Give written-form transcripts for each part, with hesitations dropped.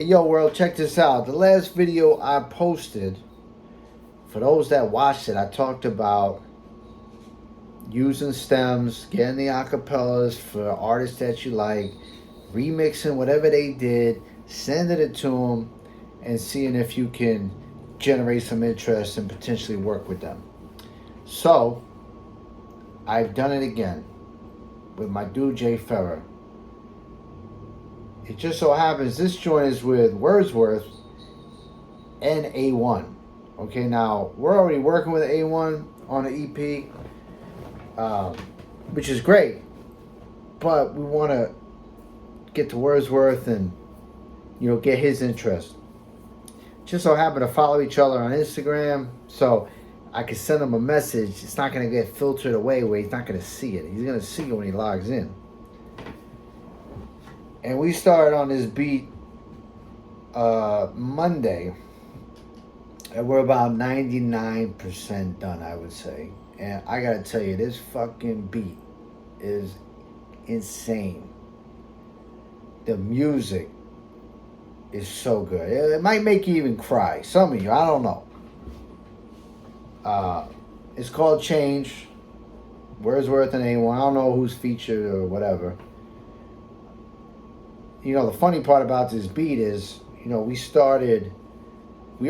Yo, world, check this out. The last video I posted, for those that watched it, I talked about using stems, getting the acapellas for artists that you like, remixing whatever they did, sending it to them, and seeing if you can generate some interest and potentially work with them. So, I've done it again with my dude Jay Ferra. It just so happens this joint is with Wordsworth and A1. Okay, now we're already working with A1 on the EP, which is great, but we want to get to Wordsworth and get his interest. Just so happen to follow each other on Instagram, so I can send him a message. It's not going to get filtered away where he's not going to see it. He's going to see it when he logs in. And we started on this beat Monday, and we're about 99% done, I would say. And I gotta tell you, this fucking beat is insane. The music is so good. It might make you even cry. Some of you, I don't know. It's called Change. Wordsworth and A1. I don't know who's featured or whatever. The funny part about this beat is, we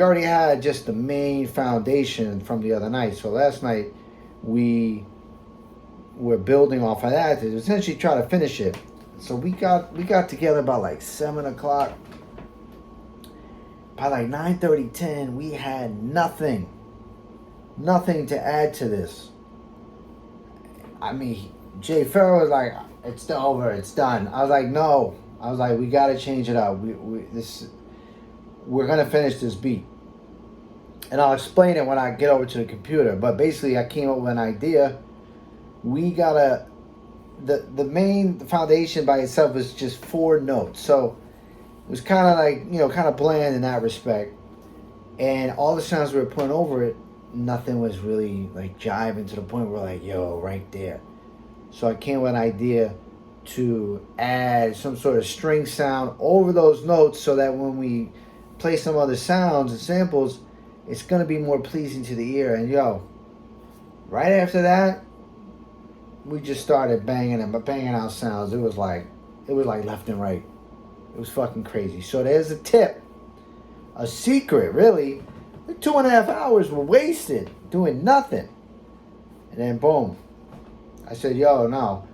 already had just the main foundation from the other night. So last night we were building off of that to essentially try to finish it. So we got together about like 7 o'clock. By like 9:30, 10, we had nothing to add to this. I mean, Jay Farrell was like, "It's over, it's done." I was like, "No." I was like, "We got to change it up. We're gonna finish this beat." And I'll explain it when I get over to the computer. But basically, I came up with an idea. We gotta the main foundation by itself is just 4 notes, so it was kind of like kind of bland in that respect. And all the sounds we were putting over it, nothing was really like jiving to the point where we're like, "Yo, right there." So I came with an idea to add some sort of string sound over those notes so that when we play some other sounds and samples, it's going to be more pleasing to the ear. And right after that, we just started banging out sounds. It was like left and right. It was fucking crazy. So there's a tip, a secret, really. The 2.5 hours were wasted doing nothing. And then boom, I said, "Yo, no,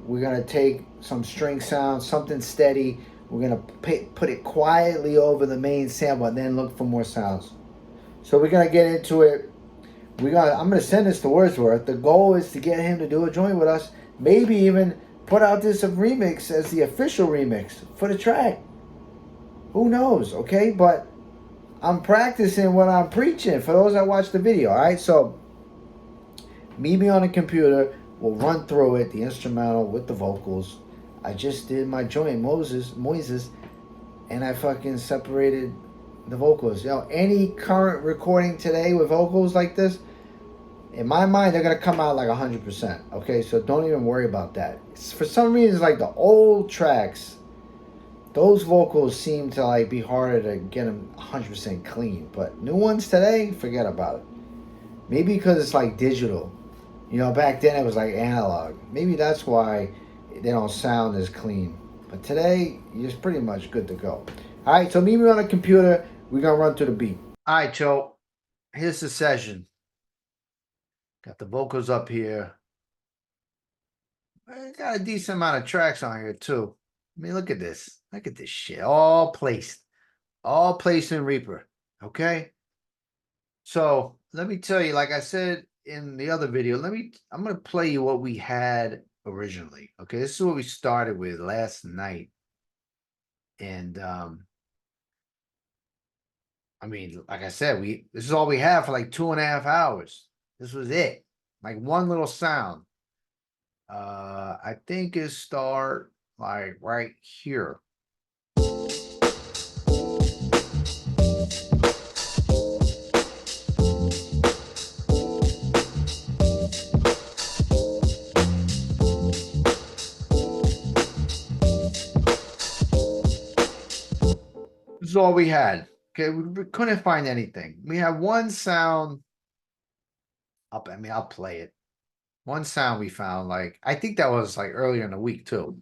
we're gonna take some string sound, something steady. We're gonna put it quietly over the main sample, and then look for more sounds." So we're gonna get into it. I'm gonna send this to Wordsworth. The goal is to get him to do a joint with us. Maybe even put out this remix as the official remix for the track. Who knows? Okay, but I'm practicing what I'm preaching for those that watch the video. All right, so meet me on the computer. We'll run through it, the instrumental with the vocals. I just did my joint, Moises, and I fucking separated the vocals. Any current recording today with vocals like this, in my mind, they're going to come out like 100%. Okay, so don't even worry about that. For some reason, like the old tracks, those vocals seem to like be harder to get them 100% clean. But new ones today, forget about it. Maybe because it's like digital. Back then it was like analog. Maybe that's why they don't sound as clean. But today, you're pretty much good to go. All right, so meet me on the computer. We're going to run through the beat. All right, Joe. Here's the session. Got the vocals up here. I got a decent amount of tracks on here, too. I mean, look at this. Look at this shit. All placed. All placed in Reaper. Okay? So, let me tell you, like I said in the other video, I'm going to play you what we had originally. Okay? This is what we started with last night. And, I mean, like I said, this is all we have for like 2.5 hours. This was it. Like one little sound. I think it start like right here. This is all we had. Okay, we couldn't find anything. We have one sound. I mean, I'll play it. One sound we found, like I think that was like earlier in the week too.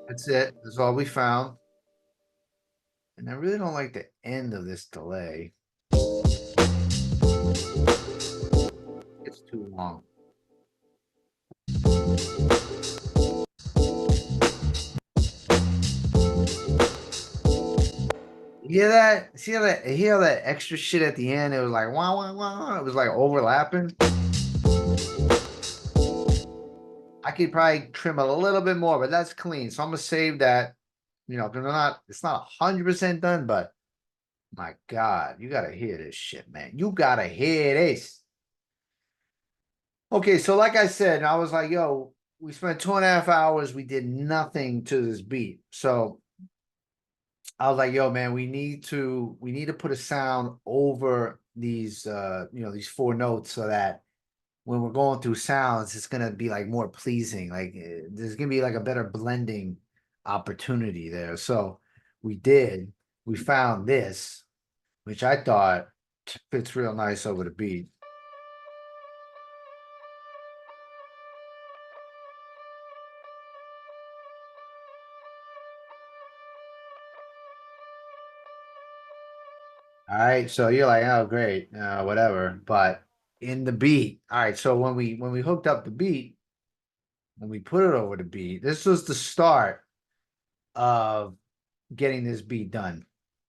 That's it. That's all we found. And I really don't like the end of this delay. It's too long. You hear that? See how that? Hear that extra shit at the end? It was like wah wah wah. It was like overlapping. I could probably trim a little bit more, but that's clean. So I'm gonna save that. You know, 'cause it's not 100% done, but my God, you gotta hear this shit, man. You gotta hear this. Okay, so like I said, I was like, yo, we spent 2.5 hours. We did nothing to this beat. So I was like, yo, man, we need to put a sound over these these four notes so that when we're going through sounds, it's gonna be like more pleasing. Like there's gonna be like a better blending opportunity there. So we did. We found this, which I thought fits real nice over the beat. All right, so you're like, oh, great, whatever. But in the beat, all right. So when we hooked up the beat, when we put it over the beat, this was the start of getting this beat done.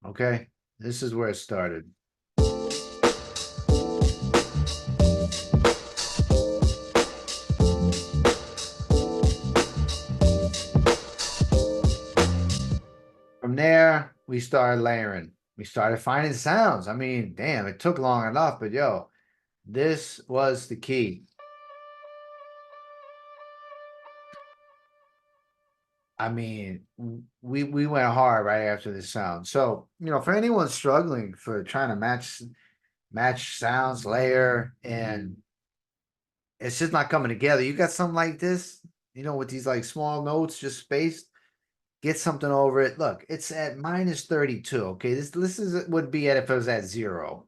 Okay, this is where it started. From there, we started layering. We started finding sounds. I mean, damn, it took long enough, but yo, this was the key. I mean, we went hard right after this sound. So, for anyone struggling for trying to match sounds, layer, and it's just not coming together. You got something like this, with these like small notes just spaced, get something over it. Look, it's at minus 32. Okay. This is would be at if it was at 0.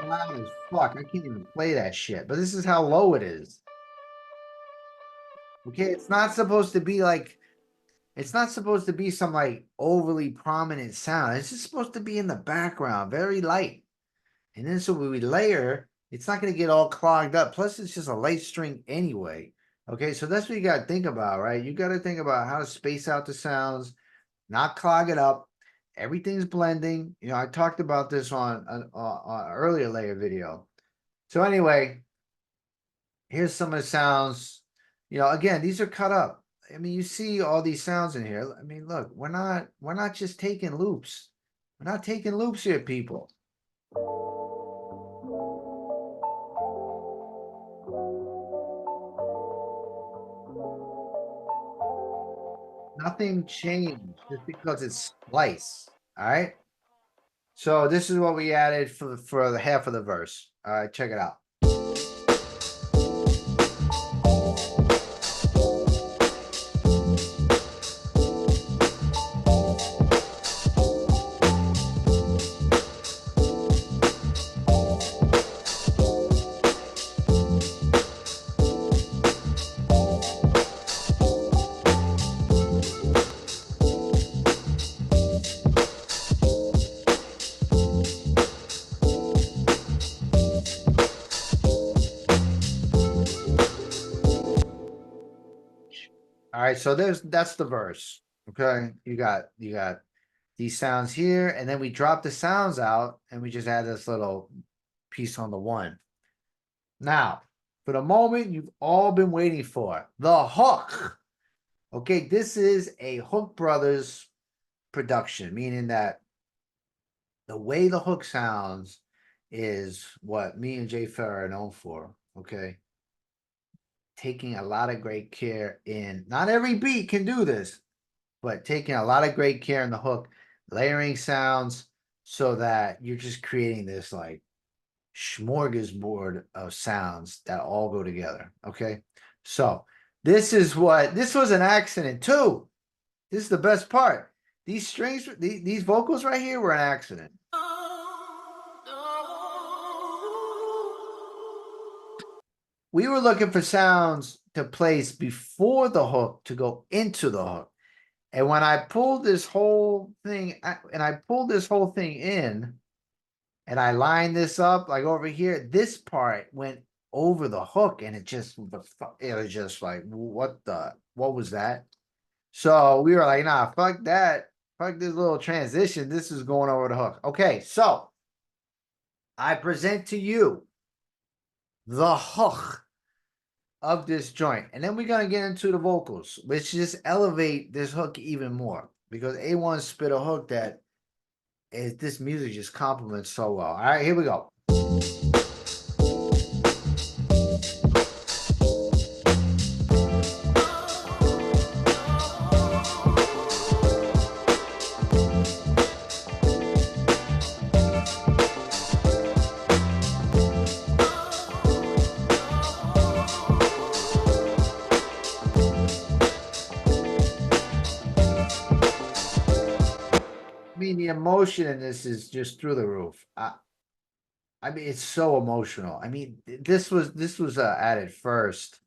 Loud as fuck. I can't even play that shit. But this is how low it is. Okay, it's not supposed to be some like overly prominent sound. It's just supposed to be in the background, very light. And then so when we layer, it's not going to get all clogged up. Plus, it's just a light string anyway. Okay, so that's what you got to think about, right? You got to think about how to space out the sounds, not clog it up. Everything's blending. I talked about this on an earlier layer video. So anyway, here's some of the sounds. Again, these are cut up. I mean, you see all these sounds in here. I mean, look, we're not just taking loops. We're not taking loops here, people. Nothing changed just because it's splice. All right. So this is what we added for the half of the verse. All right, check it out. All right, so that's the verse. Okay, you got these sounds here, and then we drop the sounds out, and we just add this little piece on the one. Now, for the moment you've all been waiting for, the hook. Okay, this is a Hook Brothers production, meaning that the way the hook sounds is what me and Jay Ferra are known for. Okay, taking a lot of great care in. Not every beat can do this, but taking a lot of great care in the hook, layering sounds so that you're just creating this like smorgasbord of sounds that all go together. Okay. So This was an accident too. This is the best part. These strings, these vocals right here were an accident. We were looking for sounds to place before the hook to go into the hook. And when I pulled this whole thing, in, and I lined this up like over here, this part went over the hook, and it was just like, what was that? So we were like, nah, fuck that. Fuck this little transition. This is going over the hook. Okay, so I present to you the hook of this joint. And then we're going to get into the vocals, which just elevate this hook even more. Because A1 spit a hook that this music just complements so well. All right, here we go. The emotion in this is just through the roof. I mean, it's so emotional. I mean, this was added first.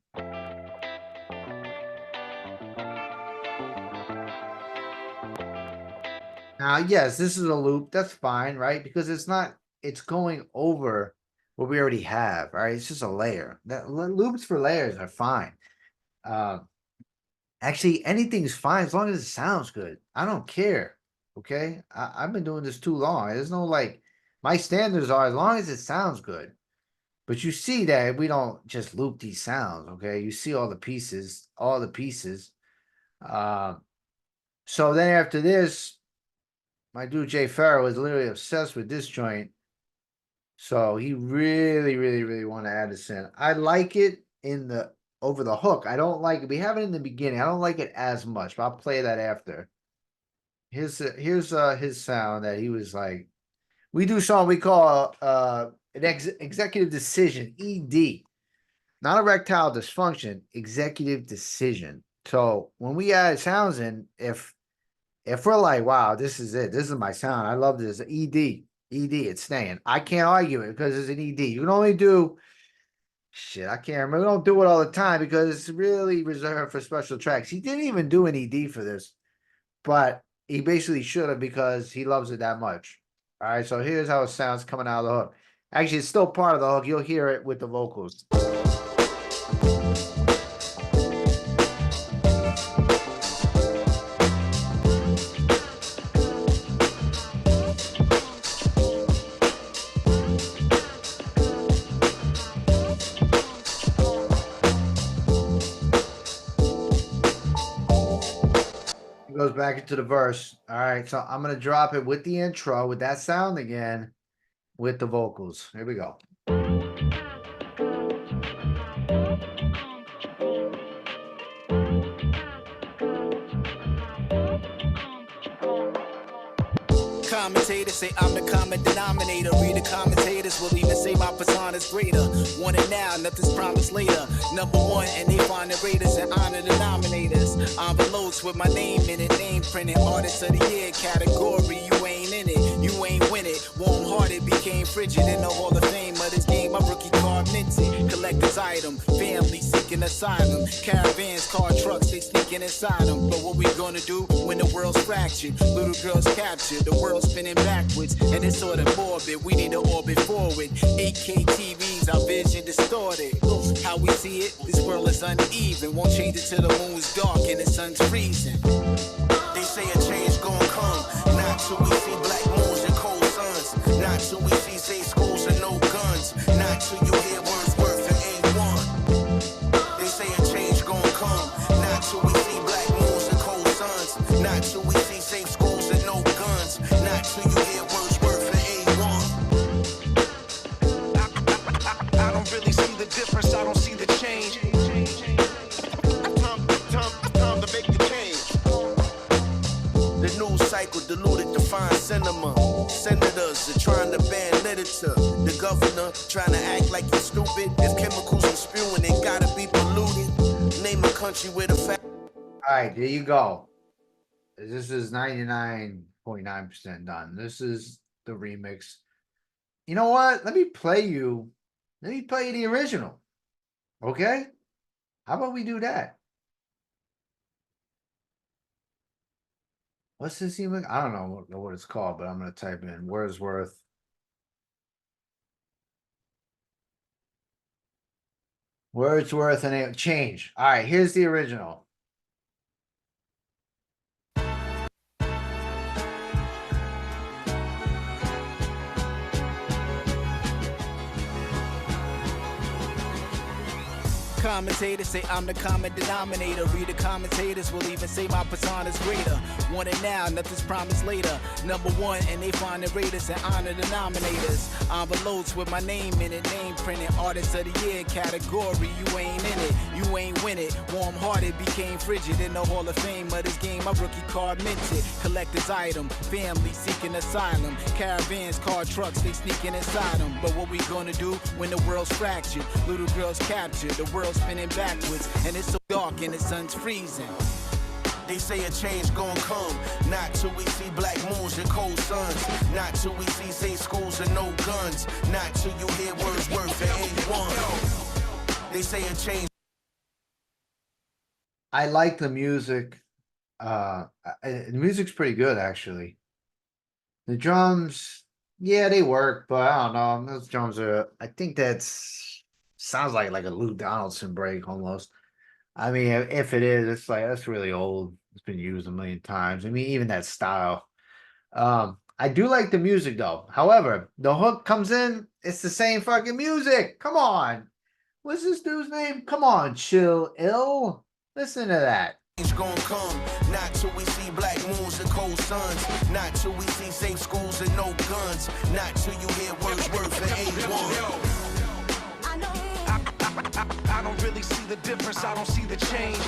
Now, yes, this is a loop. That's fine, right? Because it's going over what we already have. All right, it's just a layer. That loops for layers are fine. Actually, anything's fine as long as it sounds good. I don't care. Okay, I've been doing this too long. There's no like, my standards are as long as it sounds good. But you see that we don't just loop these sounds. Okay, you see all the pieces. So then after this, my dude Jay Ferra was literally obsessed with this joint. So he really, really, really want to add this in. I like it in the over the hook. I don't like it. We have it in the beginning. I don't like it as much, but I'll play that after. Here's his sound that he was like, we do something we call an executive decision, ED, not erectile dysfunction, executive decision. So when we add sounds in, if we're like, wow, this is it, this is my sound, I love this, ED, it's staying. I can't argue it because it's an ED. You can only do shit. I can't remember. We don't do it all the time because it's really reserved for special tracks. He didn't even do an ED for this, but he basically should have because he loves it that much. All right, so here's how it sounds coming out of the hook. Actually, it's still part of the hook. You'll hear it with the vocals. Goes back into the verse. All right, so I'm gonna drop it with the intro with that sound again with the vocals. Here we go. Commentators say I'm the common denominator. Read the commentators will even say my persona's greater. Want it now, nothing's promised later. Number one, and they find the raiders and honor the nominators. Envelopes with my name in it, name printed. Artist of the year category, you ain't in it, you ain't win it. Warm-hearted became frigid in the Hall of Fame of this game. My rookie card minted, collector's item. Family seeking asylum. Caravans, car trucks, they sneaking inside them. But what we gonna do when the world's fractured? Little girls captured, the world's spinning backwards, and it's sort of morbid. We need to orbit forward. 8K TVs, our vision distorted. How we see it, this world is uneven. Won't change it till the moon's dark and the sun's freezing. They say a change gon' come, not till we see black moons and cold suns, not till we see safe schools and no guns, not till you hear Wordsworth Awon. They say a change gon' come, not till we see black moons and cold suns, not till we see safe schools and no guns, not till you hear Wordsworth Awon. I don't really see the difference, I don't see the change. Time to make the change. The news cycle diluted to find cinema. Senators are trying to ban literature. The governor trying to act like he's stupid. If chemicals are spewing, they gotta be polluted. name a country with a fact. All right, there you go. This is 99.9% done. This is the remix. You know what? Let me play you the original. Okay? How about we do that? What's this even? I don't know what it's called, but I'm gonna type in Wordsworth. Wordsworth and it change. All right, here's the original. Commentators say I'm the common denominator. Read the commentators will even say my persona is greater. Want it now, nothing's promised later. Number one, and they find the raters and honor the nominators. Envelopes with my name in it, name printed. Artist of the year category, you ain't in it, you ain't win it. Warm-hearted became frigid in the Hall of Fame of this game. My rookie card minted. Collector's item, family seeking asylum. Caravans, car trucks, they sneaking inside them. But what we gonna do when the world's fractured? Little girls captured, the world's spinning backwards, and it's so dark and the sun's freezing. They say a change gon' come, not till we see black moons and cold suns, not till we see safe schools and no guns, not till you hear Wordsworth and A1. They say a change. I like the music. The music's pretty good, actually. The drums, yeah, they work, but I don't know. Those drums are, I think sounds like a Lou Donaldson break almost. I mean, if it is, it's like that's really old. It's been used a million times. I mean, even that style. I do like the music though. However, the hook comes in, it's the same fucking music. Come on. What's this dude's name? Come on, Chill Ill. Listen to that. It's gonna come, not till we see black moons and cold suns, not till we see safe schools and no guns, not till you hear Wordsworth and A1. I don't really see the difference, I don't see the change.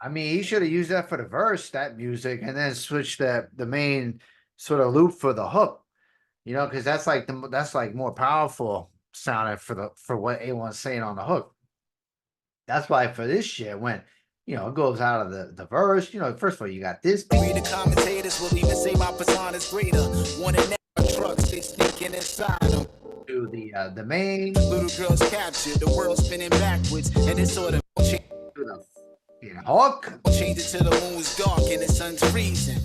I mean, he should have used that for the verse, that music, and then switch the main sort of loop for the hook. You know, because that's like more powerful sounding for what A1's saying on the hook. That's why for this shit when it goes out of the verse, first of all, you got this. Read the commentators will even say my persona is greater. One in that trucks, they sneaking inside them. To the main. Little girls captured, the world spinning backwards, and it's sort of to the hook. Change it till the moon is dark and the sun's freezing.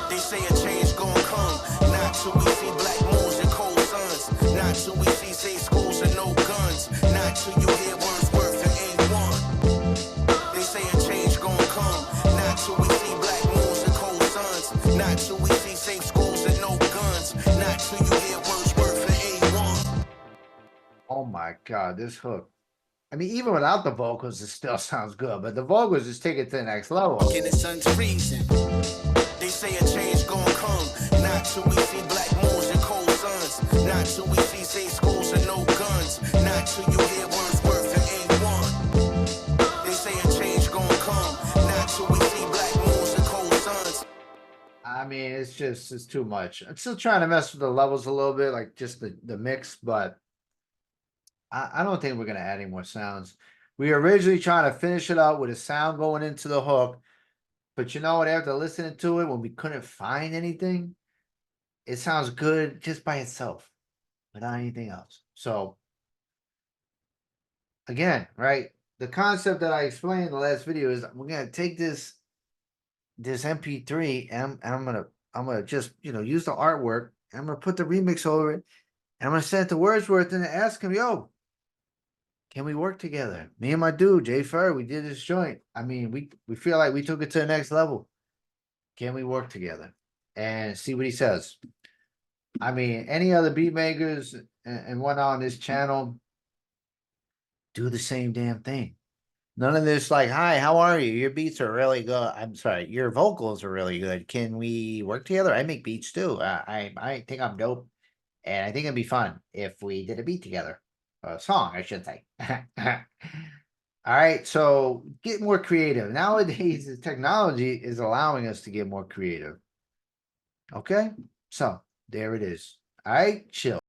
They say a change gon' come, not till we see black moons and cold suns, not till we see safe schools and no guns, not till you hear Wordsworth and A1. They say a change gon' come, not till we see black moons and cold suns, not till we see safe schools and no guns, not till you hear Wordsworth and A1. Oh my God, this hook. I mean, even without the vocals, it still sounds good, but the vocals just take it to the next level. And the sun's freezing. They say a change gon' come, not till we see black moons and cold suns, not till we see safe schools and no guns, not till you hear Wordsworth and A1. They say a change gon' come, not till we see black moons and cold suns. I mean, it's too much. I'm still trying to mess with the levels a little bit, like just the mix, but I don't think we're going to add any more sounds. We were originally trying to finish it out with a sound going into the hook. But you know what? After listening to it, when we couldn't find anything, it sounds good just by itself without anything else. So, again, right? The concept that I explained in the last video is we're going to take this MP3 and I'm going to just, use the artwork. And I'm going to put the remix over it. And I'm going to send it to Wordsworth and ask him, yo, can we work together? Me and my dude, Jay Ferra, we did this joint. I mean, we feel like we took it to the next level. Can we work together? And see what he says. I mean, any other beat makers and whatnot on this channel do the same damn thing. None of this like, hi, how are you? Your beats are really good. I'm sorry, your vocals are really good. Can we work together? I make beats too. I think I'm dope. And I think it'd be fun if we did a beat together. A song, I should say. All right, so get more creative. Nowadays, the technology is allowing us to get more creative. Okay, so there it is. All right, chill.